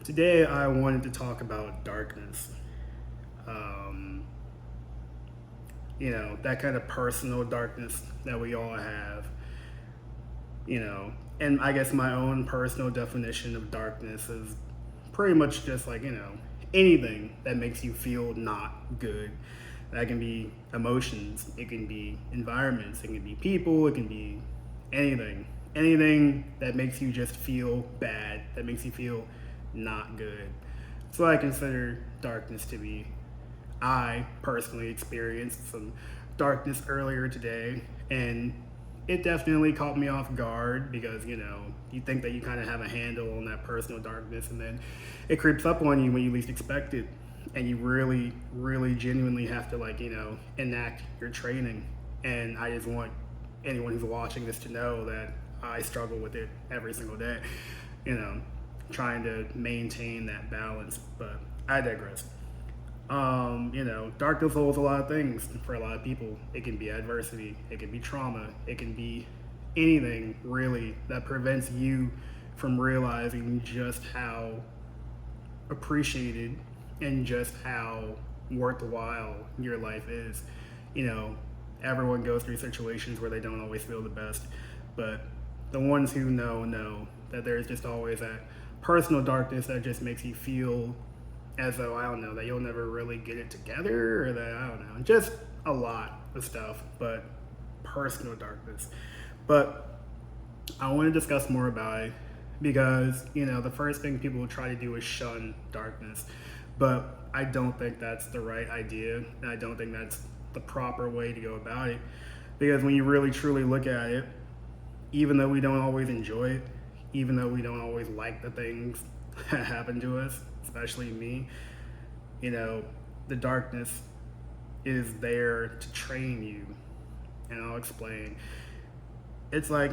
Today, I wanted to talk about darkness. Um, that kind of personal darkness that we all have, and I guess my own personal definition of darkness is pretty much just like, anything that makes you feel not good. That can be emotions, it can be environments, it can be people, it can be anything. Anything that makes you just feel bad, that makes you feel not good. So I consider darkness to be. I personally experienced some darkness earlier today, and it definitely caught me off guard because, you think that you kind of have a handle on that personal darkness, and then it creeps up on you when you least expect it. And you really, really genuinely have to, like, enact your training. And I just want anyone who's watching this to know that I struggle with it every single day, you know, trying to maintain that balance. But I digress. Darkness holds a lot of things for a lot of people. It can be adversity, it can be trauma, it can be anything really that prevents you from realizing just how appreciated and just how worthwhile your life is. You know, Everyone goes through situations where they don't always feel the best, but the ones who know that there's just always that personal darkness that just makes you feel as though, I don't know, that you'll never really get it together, or that, I don't know, just a lot of stuff, but personal darkness. But I want to discuss more about it because, the first thing people will try to do is shun darkness. But I don't think that's the right idea, and I don't think that's the proper way to go about it. Because when you really truly look at it, even though we don't always enjoy it, even though we don't always like the things that happen to us, especially me, the darkness is there to train you. And I'll explain. It's like,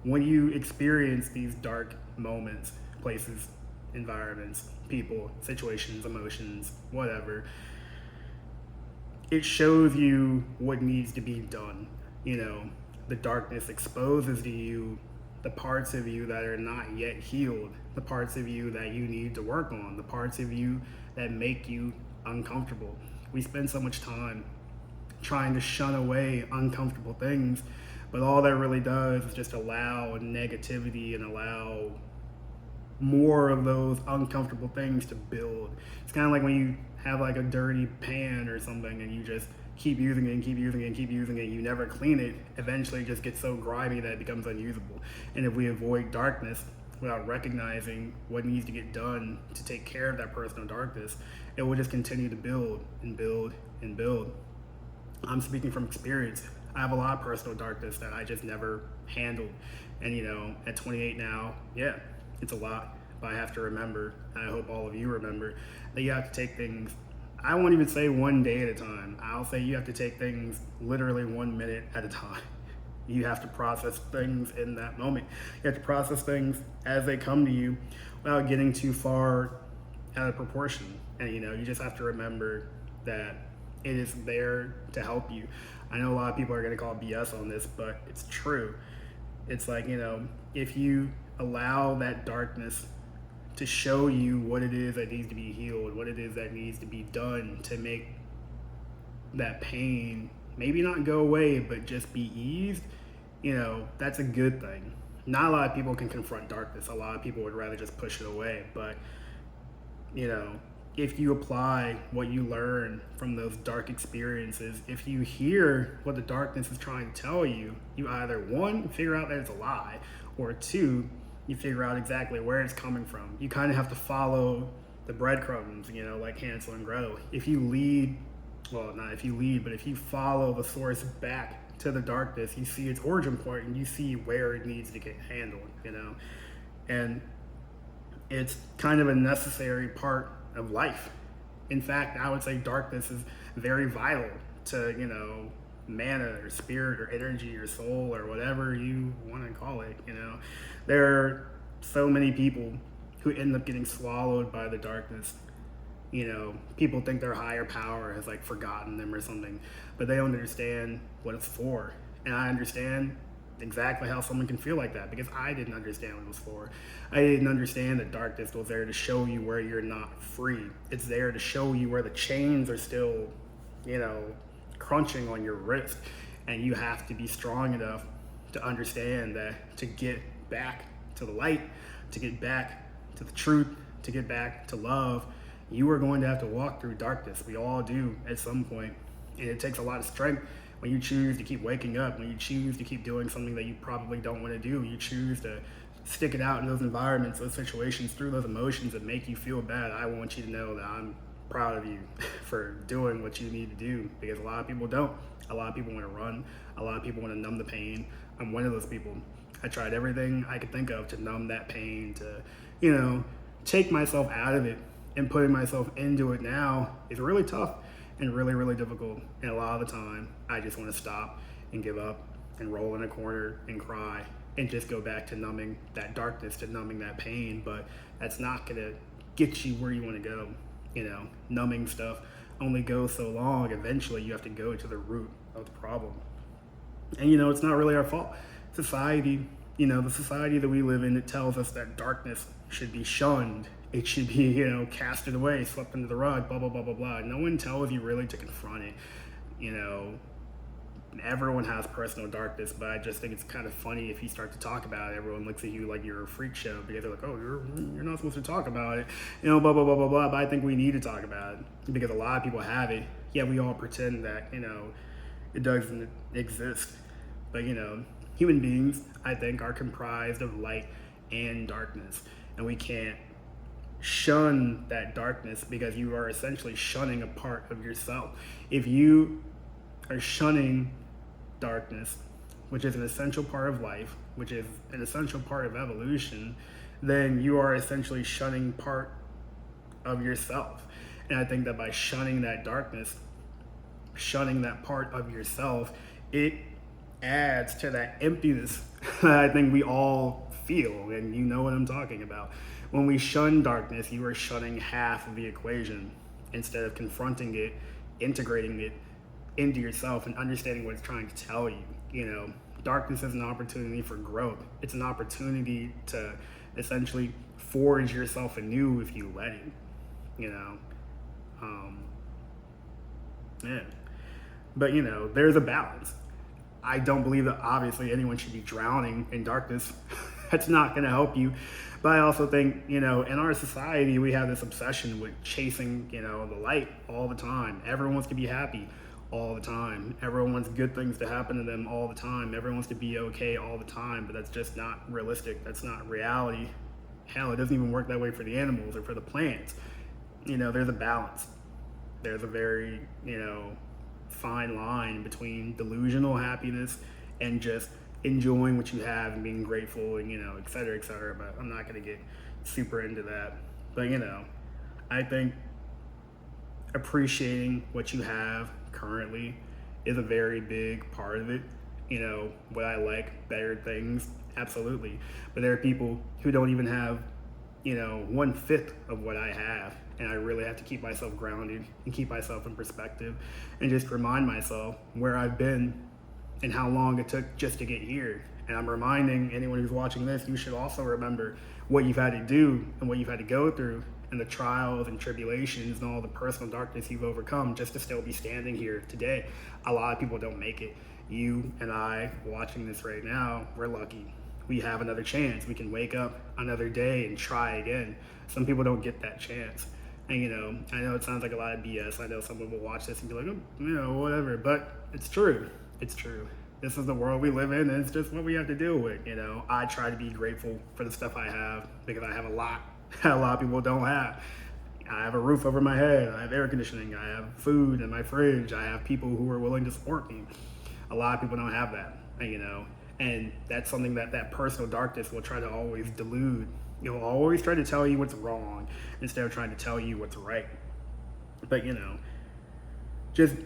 when you experience these dark moments, places, environments, people, situations, emotions, whatever, it shows you what needs to be done. The darkness exposes to you the parts of you that are not yet healed, the parts of you that you need to work on, the parts of you that make you uncomfortable. We spend so much time trying to shun away uncomfortable things, but all that really does is just allow negativity and allow more of those uncomfortable things to build. It's kind of like when you have like a dirty pan or something and you just keep using it and keep using it and keep using it, you never clean it, eventually it just gets so grimy that it becomes unusable. And if we avoid darkness without recognizing what needs to get done to take care of that personal darkness, it will just continue to build and build and build. I'm speaking from experience. I have a lot of personal darkness that I just never handled. And at 28 now, yeah, it's a lot. But I have to remember, and I hope all of you remember, that you have to take things, I won't even say one day at a time. I'll say you have to take things literally 1 minute at a time. You have to process things in that moment. You have to process things as they come to you without getting too far out of proportion. And you just have to remember that it is there to help you. I know a lot of people are going to call BS on this, but it's true. It's like, if you allow that darkness to show you what it is that needs to be healed, what it is that needs to be done to make that pain maybe not go away, but just be eased, that's a good thing. Not a lot of people can confront darkness. A lot of people would rather just push it away. But, if you apply what you learn from those dark experiences, if you hear what the darkness is trying to tell you, you either, one, figure out that it's a lie, or two, you figure out exactly where it's coming from. You kind of have to follow the breadcrumbs, like Hansel and Gretel. If you lead, well, not if you lead, but if you follow the source back to the darkness, you see its origin point and you see where it needs to get handled, And it's kind of a necessary part of life. In fact, I would say darkness is very vital to, mana or spirit or energy or soul or whatever you want to call it. There are so many people who end up getting swallowed by the darkness. People think their higher power has like forgotten them or something, but they don't understand what it's for. And I understand exactly how someone can feel like that, because I didn't understand what it was for. I didn't understand that darkness was there to show you where you're not free. It's there to show you where the chains are still, crunching on your wrist. And you have to be strong enough to understand that to get back to the light, to get back to the truth, to get back to love, you are going to have to walk through darkness. We all do at some point. And it takes a lot of strength when you choose to keep waking up, when you choose to keep doing something that you probably don't want to do. You choose to stick it out in those environments, those situations, through those emotions that make you feel bad. I want you to know that I'm proud of you for doing what you need to do, because a lot of people don't. A lot of people want to run. A lot of people want to numb the pain. I'm one of those people. I tried everything I could think of to numb that pain, to, take myself out of it, and putting myself into it now is really tough and really, really difficult. And a lot of the time, I just want to stop and give up and roll in a corner and cry and just go back to numbing that darkness, to numbing that pain. But that's not going to get you where you want to go. Numbing stuff only goes so long. Eventually, you have to go to the root of the problem. And, it's not really our fault. Society, the society that we live in, it tells us that darkness should be shunned. It should be, casted away, swept under the rug, blah, blah, blah, blah, blah. No one tells you really to confront it. Everyone has personal darkness, but I just think it's kind of funny if you start to talk about it. Everyone looks at you like you're a freak show, because they're like, oh, you're not supposed to talk about it, blah, blah, blah, blah, blah. But I think we need to talk about it, because a lot of people have it. Yeah, we all pretend that, it doesn't exist. But, human beings, I think, are comprised of light and darkness. And we can't shun that darkness, because you are essentially shunning a part of yourself. If you are shunning darkness, which is an essential part of life, which is an essential part of evolution, then you are essentially shunning part of yourself. And I think that by shunning that darkness, shunning that part of yourself, it adds to that emptiness that I think we all feel, and you know what I'm talking about. When we shun darkness, you are shunning half of the equation instead of confronting it, integrating it into yourself, and understanding what it's trying to tell you. Darkness is an opportunity for growth. It's an opportunity to essentially forge yourself anew if you let it. Yeah. But there's a balance. I don't believe that obviously anyone should be drowning in darkness. That's not going to help you. But I also think, in our society, we have this obsession with chasing, the light all the time. Everyone wants to be happy all the time. Everyone wants good things to happen to them all the time. Everyone wants to be okay all the time, but that's just not realistic. That's not reality. Hell, it doesn't even work that way for the animals or for the plants. There's a balance. There's a very, fine line between delusional happiness and just enjoying what you have and being grateful and, et cetera, et cetera. But I'm not going to get super into that. But, I think appreciating what you have currently is a very big part of it. Would I like better things? Absolutely. But there are people who don't even have, 1/5 of what I have. And I really have to keep myself grounded and keep myself in perspective and just remind myself where I've been and how long it took just to get here. And I'm reminding anyone who's watching this, you should also remember what you've had to do and what you've had to go through, and the trials and tribulations and all the personal darkness you've overcome just to still be standing here today. A lot of people don't make it. You and I watching this right now, we're lucky. We have another chance. We can wake up another day and try again. Some people don't get that chance. And, I know it sounds like a lot of BS. I know someone will watch this and be like, oh, whatever. But it's true. It's true. This is the world we live in, and it's just what we have to deal with. I try to be grateful for the stuff I have, because I have a lot that a lot of people don't have. I have a roof over my head. I have air conditioning. I have food in my fridge. I have people who are willing to support me. A lot of people don't have that, and that's something that personal darkness will try to always delude. You'll always try to tell you what's wrong instead of trying to tell you what's right. But, just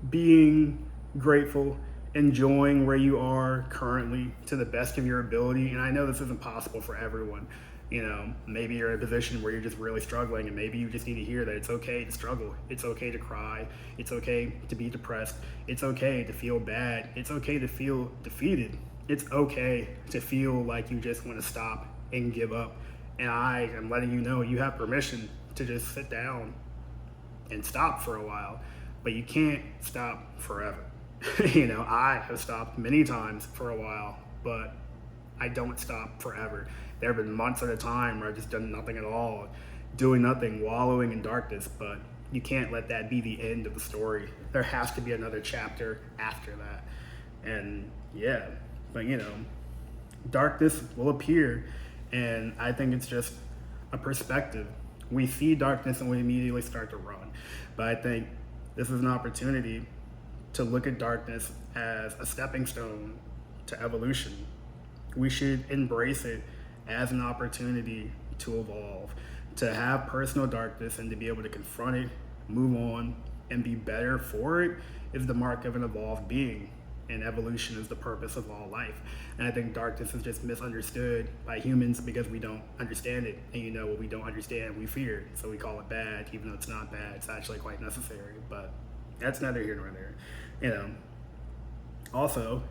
being grateful, enjoying where you are currently to the best of your ability. And I know this isn't possible for everyone. Maybe you're in a position where you're just really struggling, and maybe you just need to hear that it's okay to struggle. It's okay to cry. It's okay to be depressed. It's okay to feel bad. It's okay to feel defeated. It's okay to feel like you just want to stop and give up. And I am letting you know you have permission to just sit down and stop for a while, but you can't stop forever. I have stopped many times for a while, but I don't stop forever. There have been months at a time where I've just done nothing at all, doing nothing, wallowing in darkness, but you can't let that be the end of the story. There has to be another chapter after that. And yeah, but darkness will appear, and I think it's just a perspective. We see darkness and we immediately start to run. But I think this is an opportunity to look at darkness as a stepping stone to evolution. We should embrace it as an opportunity to evolve, to have personal darkness and to be able to confront it, move on, and be better for it is the mark of an evolved being. And evolution is the purpose of all life. And I think darkness is just misunderstood by humans because we don't understand it. And what we don't understand, we fear. So we call it bad, even though it's not bad. It's actually quite necessary. But that's neither here nor there. Also,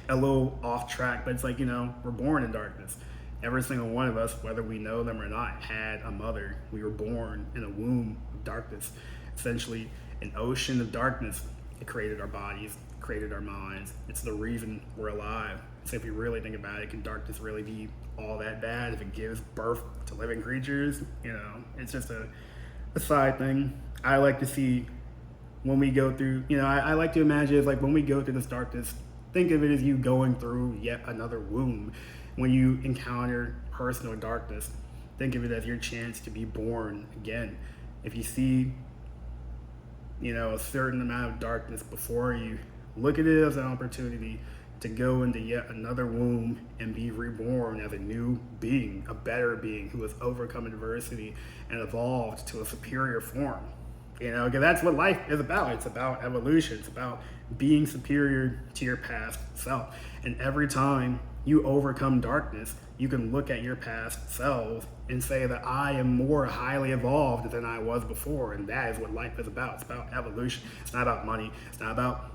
a little off track, but it's like, we're born in darkness. Every single one of us, whether we know them or not, had a mother. We were born in a womb of darkness. Essentially, an ocean of darkness. It created our bodies, created our minds. It's the reason we're alive. So if you really think about it, can darkness really be all that bad if it gives birth to living creatures? It's just a side thing. I like to see when we go through, I like to imagine it's like when we go through this darkness, think of it as you going through yet another womb. When you encounter personal darkness, think of it as your chance to be born again. If you see, a certain amount of darkness before you, look at it as an opportunity to go into yet another womb and be reborn as a new being, a better being who has overcome adversity and evolved to a superior form. Because that's what life is about. It's about evolution. It's about being superior to your past self. And every time you overcome darkness, you can look at your past self and say that I am more highly evolved than I was before. And that is what life is about. It's about evolution. It's not about money. It's not about,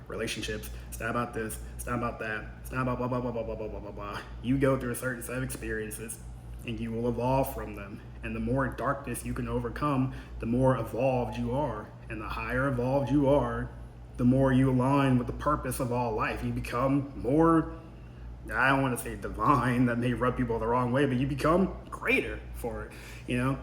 relationships. It's not about this. It's not about that. It's not about blah, blah, blah, blah, blah, blah, blah, blah, blah. You go through a certain set of experiences and you will evolve from them. And the more darkness you can overcome, the more evolved you are. And the higher evolved you are, the more you align with the purpose of all life. You become more, I don't want to say divine, that may rub people the wrong way, but you become greater for it.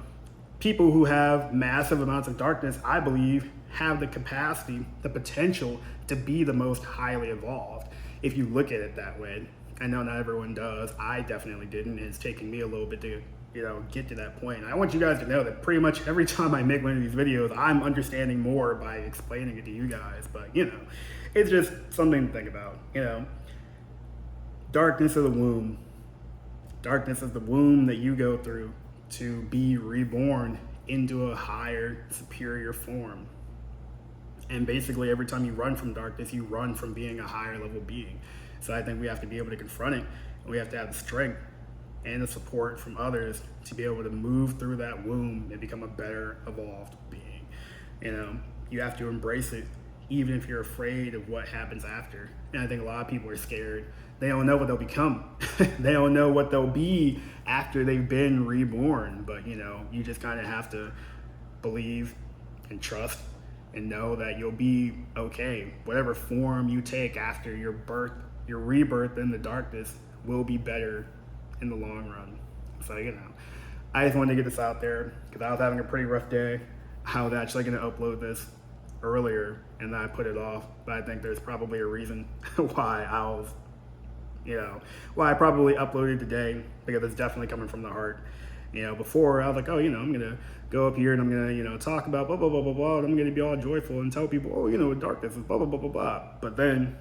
People who have massive amounts of darkness, I believe, have the capacity, the potential to be the most highly evolved. If you look at it that way. I know not everyone does. I definitely didn't. It's taken me a little bit to, get to that point. And I want you guys to know that pretty much every time I make one of these videos, I'm understanding more by explaining it to you guys. But, it's just something to think about, Darkness of the womb. Darkness is the womb that you go through to be reborn into a higher, superior form. And basically every time you run from darkness, you run from being a higher level being. So I think we have to be able to confront it, and we have to have the strength and the support from others to be able to move through that womb and become a better evolved being. You have to embrace it, even if you're afraid of what happens after. And I think a lot of people are scared. They don't know what they'll become. They don't know what they'll be after they've been reborn. But, you just kind of have to believe and trust and know that you'll be okay. Whatever form you take after your birth, your rebirth in the darkness will be better in the long run. So, I just wanted to get this out there because I was having a pretty rough day. I was actually going to upload this earlier and then I put it off, but I think there's probably a reason why I probably uploaded today, because it's definitely coming from the heart. Before I was like, I'm gonna go up here and I'm gonna, talk about blah, blah, blah, blah, blah, and I'm gonna be all joyful and tell people, darkness is blah, blah, blah, blah, blah. But then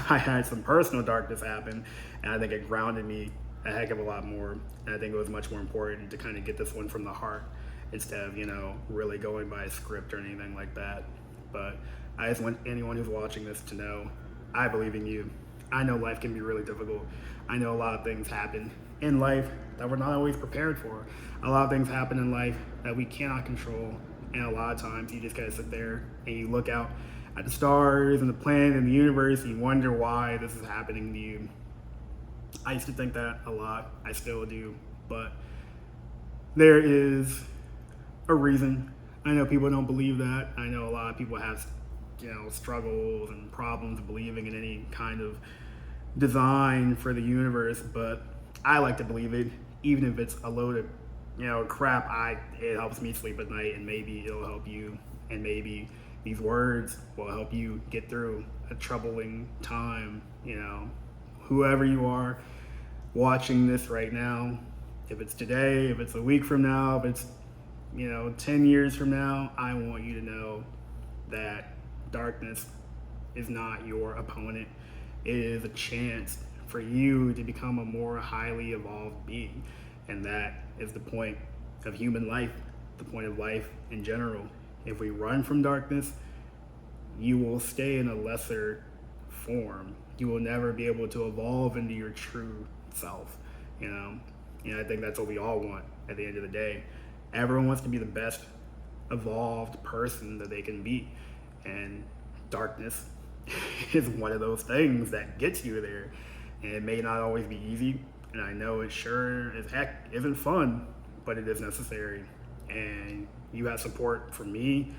I had some personal darkness happen, and I think it grounded me a heck of a lot more. And I think it was much more important to kind of get this one from the heart instead of, really going by a script or anything like that. But I just want anyone who's watching this to know, I believe in you. I know life can be really difficult. I know a lot of things happen in life that we're not always prepared for. A lot of things happen in life that we cannot control, and a lot of times you just gotta sit there and you look out at the stars and the planet and the universe and you wonder why this is happening to you. I used to think that a lot. I still do, but there is a reason. I know people don't believe that. I know a lot of people have, struggles and problems believing in any kind of design for the universe, but I like to believe it, even if it's a load of, crap. It helps me sleep at night, and maybe it'll help you, and maybe these words will help you get through a troubling time. Whoever you are watching this right now, if it's today, if it's a week from now, if it's 10 years from now, I want you to know that darkness is not your opponent. It is a chance for you to become a more highly evolved being. And that is the point of human life, the point of life in general. If we run from darkness, you will stay in a lesser form. You will never be able to evolve into your true self. I think that's what we all want at the end of the day. Everyone wants to be the best evolved person that they can be. And darkness is one of those things that gets you there. And it may not always be easy. And I know it sure as heck isn't fun, but it is necessary. And you have support from me.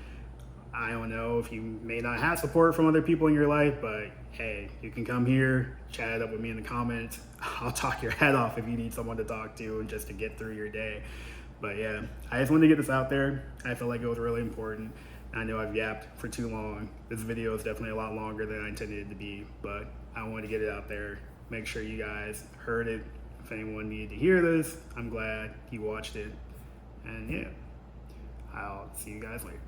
I don't know if you may not have support from other people in your life, but hey, you can come here, chat it up with me in the comments. I'll talk your head off if you need someone to talk to and just to get through your day. But yeah, I just wanted to get this out there. I felt like it was really important. I know I've yapped for too long. This video is definitely a lot longer than I intended it to be, but I wanted to get it out there. Make sure you guys heard it. If anyone needed to hear this, I'm glad you watched it. And yeah, I'll see you guys later.